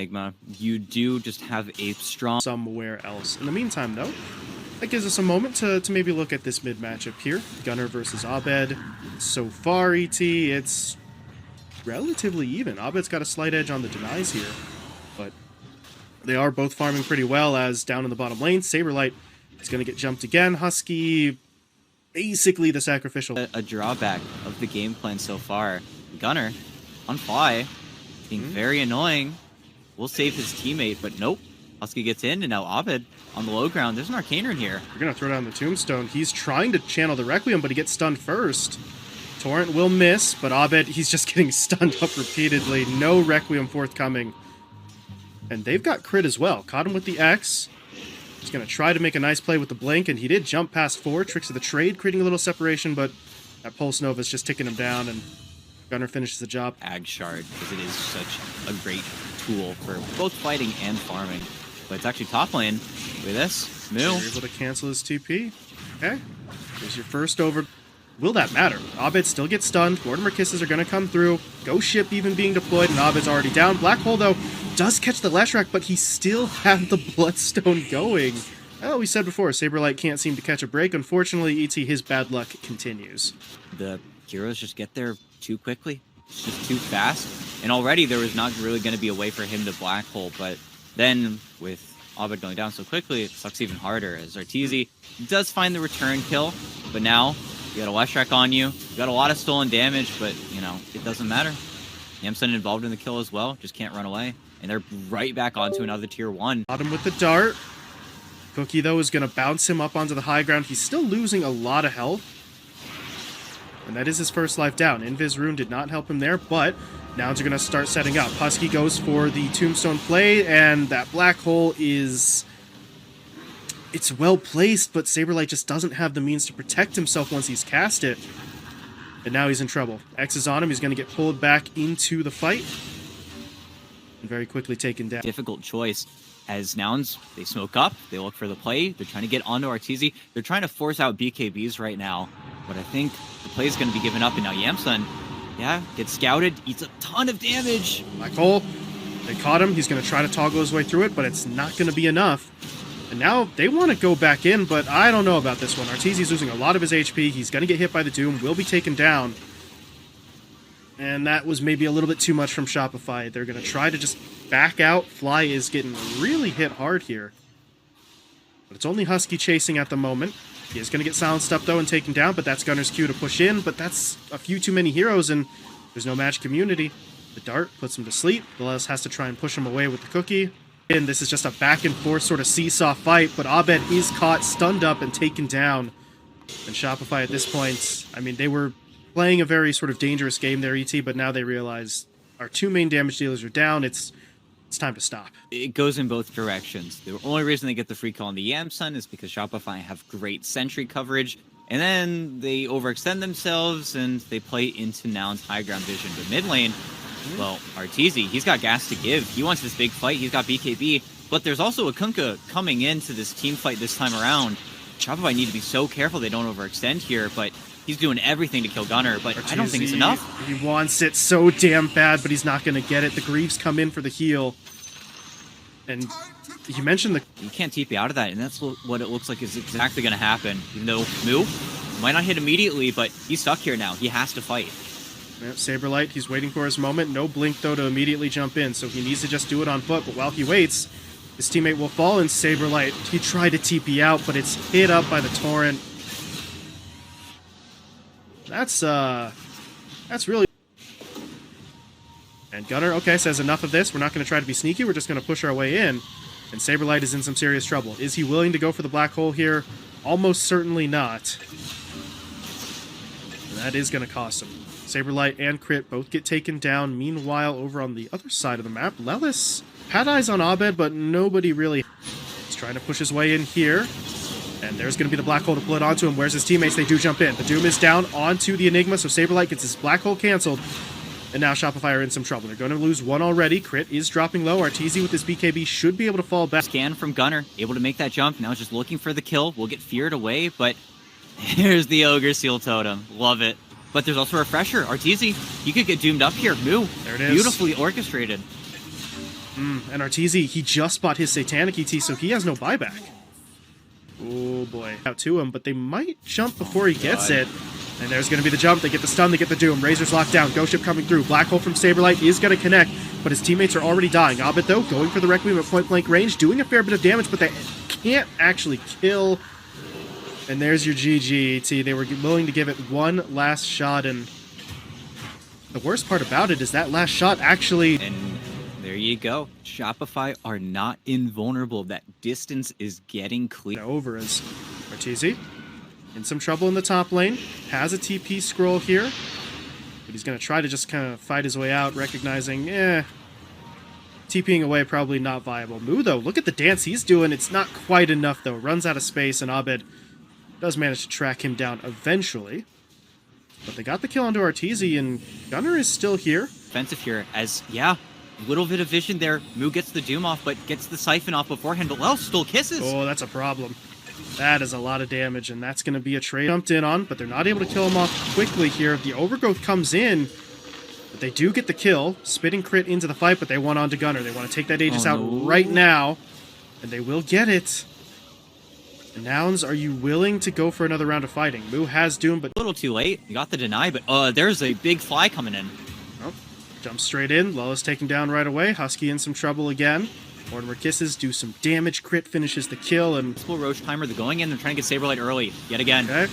Enigma, you do just have a strong somewhere else. In the meantime, though, that gives us a moment to maybe look at this mid matchup here. Gunnar versus Abed. So far, ET, it's relatively even. Abed's got a slight edge on the denies here, but they are both farming pretty well, as down in the bottom lane, Saberlight is going to get jumped again. Husky, basically the sacrificial. a drawback of the game plan so far. Gunnar, on fly, being very annoying. Will save his teammate, but nope. Husky gets in, and now Abed on the low ground. There's an Arcaner here. We're going to throw down the Tombstone. He's trying to channel the Requiem, but he gets stunned first. Torrent will miss, but Abed, he's just getting stunned up repeatedly. No Requiem forthcoming. And they've got crit as well. Caught him with the X. He's going to try to make a nice play with the Blink, and he did jump past 4. Tricks of the trade, creating a little separation, but that Pulse Nova is just ticking him down, and Gunnar finishes the job. Ag Shard, because it is such a great tool for both fighting and farming. But it's actually top lane. Look at this. Moo. You're able to cancel his TP. Okay. Here's your first over. Will that matter? Abed still gets stunned. Mortimer Kisses are going to come through. Ghost Ship even being deployed, and Abed's already down. Black Hole, though, does catch the Leshrac, but he still had the Bloodstone going. Oh, we said before, Saberlight can't seem to catch a break. Unfortunately, ET, his bad luck continues. The heroes just get there too quickly. It's just too fast. And already there was not really going to be a way for him to Black Hole, but then with Abed going down so quickly, it sucks even harder, as Arteezy does find the return kill, but now you got a Leshrac on you. You got a lot of stolen damage, but, you know, it doesn't matter. Yamsun involved in the kill as well, just can't run away. And they're right back onto another tier 1. Got him with the dart. Cookie, though, is going to bounce him up onto the high ground. He's still losing a lot of health. And that is his first life down. Invis Rune did not help him there, but Nouns are going to start setting up. Husky goes for the Tombstone play, and that Black Hole is... It's well placed, but Saberlight just doesn't have the means to protect himself once he's cast it. And now he's in trouble. X is on him. He's going to get pulled back into the fight. And very quickly taken down. Difficult choice. As Nouns, they smoke up. They look for the play. They're trying to get onto Arteezy. They're trying to force out BKBs right now. But I think the play is going to be given up. And now Yamsun, yeah, gets scouted. Eats a ton of damage. Black Hole. They caught him. He's going to try to toggle his way through it, but it's not going to be enough. And now they want to go back in, but I don't know about this one. Arteezy's losing a lot of his HP. He's going to get hit by the Doom, will be taken down. And that was maybe a little bit too much from Shopify. They're going to try to just back out. Fly is getting really hit hard here. But it's only Husky chasing at the moment. He is going to get silenced up, though, and taken down, but that's Gunnar's cue to push in. But that's a few too many heroes, and there's no match community. The dart puts him to sleep. Velas has to try and push him away with the cookie. And this is just a back-and-forth sort of seesaw fight, but Abed is caught, stunned up, and taken down. And Shopify at this point, I mean, they were playing a very sort of dangerous game there, ET, but now they realize our 2 main damage dealers are down. It's time to stop. It goes in both directions. The only reason they get the free kill on the Yamsun is because Shopify have great sentry coverage, and then they overextend themselves, and they play into Nouns' high ground vision. But mid lane, well, Arteezy, he's got gas to give. He wants this big fight. He's got BKB, but there's also a Kunkka coming into this team fight this time around. Shopify need to be so careful they don't overextend here, but he's doing everything to kill Gunnar, but Arteezy, I don't think it's enough. He wants it so damn bad, but he's not going to get it. The Greaves come in for the heal. And you mentioned the... You can't TP out of that, and that's what it looks like is exactly going to happen. Even though Moo might not hit immediately, but he's stuck here now. He has to fight. Yep, Saberlight, he's waiting for his moment. No blink, though, to immediately jump in, so he needs to just do it on foot. But while he waits, his teammate will fall, and Saberlight, he tried to TP out, but it's hit up by the Torrent. That's really... And Gunnar, okay, says enough of this. We're not going to try to be sneaky. We're just going to push our way in. And Saberlight is in some serious trouble. Is he willing to go for the Black Hole here? Almost certainly not. And that is going to cost him. Saberlight and Crit both get taken down. Meanwhile, over on the other side of the map, Lelis had eyes on Abed, but nobody really... He's trying to push his way in here. And there's going to be the Black Hole to pull it onto him. Where's his teammates? They do jump in. The Doom is down onto the Enigma, so Saberlight gets his Black Hole canceled. And now Shopify are in some trouble. They're going to lose one already. Crit is dropping low. Arteezy with his BKB should be able to fall back. Scan from Gunnar, able to make that jump. Now just looking for the kill. Will get feared away, but here's the Ogre Seal Totem. Love it. But there's also a Refresher. Arteezy, you could get doomed up here. Moo. There it is. Beautifully orchestrated. And Arteezy, he just bought his Satanic ET, so he has no buyback. Oh boy. Out to him, but they might jump before he gets it. And there's going to be the jump. They get the stun, they get the Doom. Razor's locked down. Ghost Ship coming through. Black Hole from Saberlight is going to connect, but his teammates are already dying. Abed, though, going for the Requiem at point-blank range, doing a fair bit of damage, but they can't actually kill. And there's your GG, ET. They were willing to give it one last shot, and the worst part about it is that last shot actually... And there you go. Shopify are not invulnerable. That distance is getting clear. Over as Arteezy in some trouble in the top lane. Has a TP scroll here, but he's going to try to just kind of fight his way out, recognizing, TPing away probably not viable. Mu, though, look at the dance he's doing. It's not quite enough, though. Runs out of space, and Abed does manage to track him down eventually. But they got the kill onto Arteezy, and Gunnar is still here. Offensive here, as, little bit of vision there. Mu gets the Doom off, but gets the Siphon off beforehand, but Wells still kisses. Oh, that's a problem. That is a lot of damage, and that's going to be a trade jumped in on, but they're not able to kill him off quickly here. The Overgrowth comes in, but they do get the kill. Spitting crit into the fight, but they want on to Gunnar. They want to take that Aegis out right now, and they will get it. Nouns, are you willing to go for another round of fighting? Mu has Doom, but... A little too late. You got the deny, but there's a big fly coming in. Oh, jumps straight in. Lula's taken down right away. Husky in some trouble again. Mortimer kisses, do some damage. Crit finishes the kill, and... Full Roach timer. They're going in. They're trying to get Saberlight early. Yet again. Okay.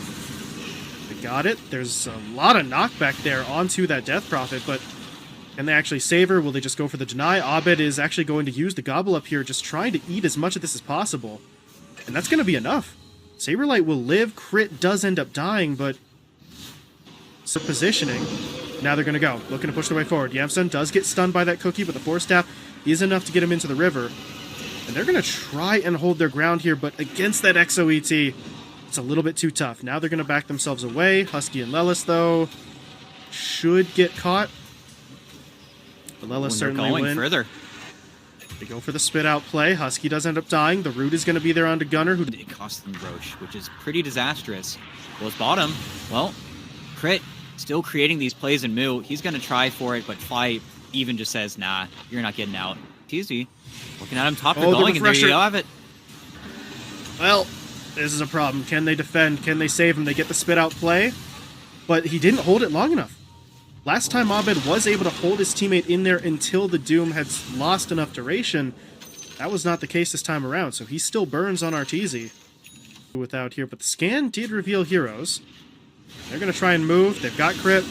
They got it. There's a lot of knockback there onto that Death Prophet, but can they actually save her? Will they just go for the deny? Abed is actually going to use the Gobble up here, just trying to eat as much of this as possible. And that's going to be enough. Saberlight will live. Crit does end up dying, but... So positioning. Now they're going to go. Looking to push their way forward. Yamsun does get stunned by that cookie, but the Force Staff is enough to get him into the river. And they're going to try and hold their ground here, but against that Exo ET, it's a little bit too tough. Now they're going to back themselves away. Husky and Lelis, though, should get caught. But Lelis certainly going win. Further. They go for the spit-out play. Husky does end up dying. The root is going to be there onto Gunnar, who... It cost them Roche, which is pretty disastrous. Goes bottom. Well, Crit still creating these plays in Mu. He's going to try for it, but Fly even just says, nah, you're not getting out. TZ looking at him, top, they're going, and there you have it. Well, this is a problem. Can they defend? Can they save him? They get the spit-out play, but he didn't hold it long enough. Last time Abed was able to hold his teammate in there until the Doom had lost enough duration. That was not the case this time around, so he still burns on Arteezy without here. But the scan did reveal heroes. They're going to try and move. They've got crit.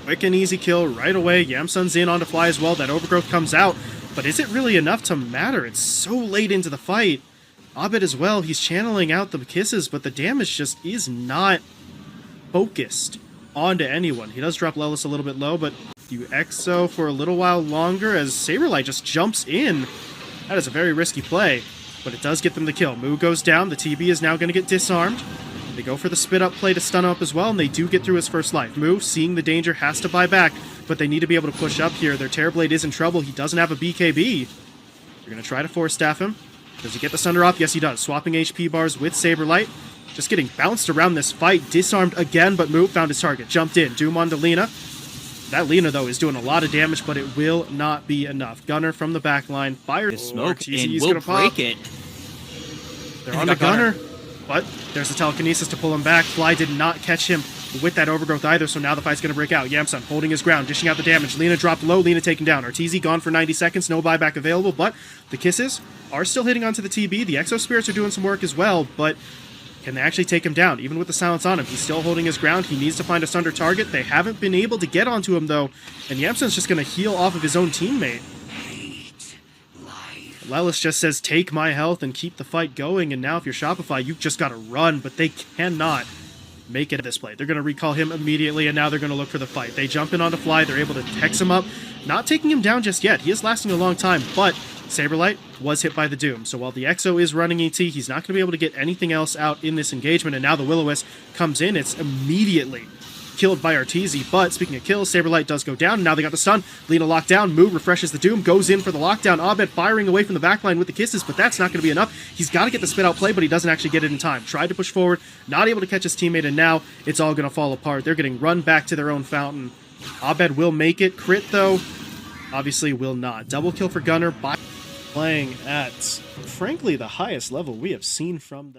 Quick and easy kill right away. Yamsun's in on to Fly as well. That Overgrowth comes out. But is it really enough to matter? It's so late into the fight. Abed as well, he's channeling out the kisses, but the damage just is not focused onto anyone. He does drop Lelis a little bit low, but you Exo for a little while longer as Saberlight just jumps in. That is a very risky play, but it does get them the kill. Mu goes down. The TB is now going to get disarmed. They go for the spit-up play to stun him up as well, and they do get through his first life. Mu, seeing the danger, has to buy back, but they need to be able to push up here. Their Terrorblade is in trouble. He doesn't have a BKB. They're going to try to Force Staff him. Does he get the Sunder off? Yes, he does. Swapping HP bars with Saberlight. Just getting bounced around this fight. Disarmed again, but Mu found his target. Jumped in. Doom onto Lina. That Lina, though, is doing a lot of damage, but it will not be enough. Gunnar from the back line. Fire. Smoke and will break it. They're on the Gunnar. But there's the telekinesis to pull him back. Fly did not catch him with that Overgrowth either, so now the fight's going to break out. Yamsun holding his ground, dishing out the damage. Lina dropped low, Lina taken down. Arteezy gone for 90 seconds, no buyback available, but the kisses are still hitting onto the TB. The Exo Spirits are doing some work as well, but can they actually take him down? Even with the silence on him, he's still holding his ground. He needs to find a Sunder target. They haven't been able to get onto him, though, and Yamsun's just going to heal off of his own teammate. Lelis just says, take my health and keep the fight going, and now if you're Shopify, you've just got to run, but they cannot make it this play. They're going to recall him immediately, and now they're going to look for the fight. They jump in onto Fly. They're able to hex him up. Not taking him down just yet. He is lasting a long time, but Saberlight was hit by the Doom. So while the Exo is running ET, he's not going to be able to get anything else out in this engagement, and now the Will-O-Wisp comes in. It's immediately killed by Arteezy, but speaking of kills, Saberlight does go down. Now they got the stun. Lina locked down. Mu refreshes the Doom, goes in for the lockdown. Abed firing away from the backline with the kisses, but that's not going to be enough. He's got to get the spit out play, but he doesn't actually get it in time. Tried to push forward, not able to catch his teammate, and now it's all going to fall apart. They're getting run back to their own fountain. Abed will make it. Crit, though, Obviously will not. Double kill for Gunner by playing at, frankly, the highest level we have seen from them.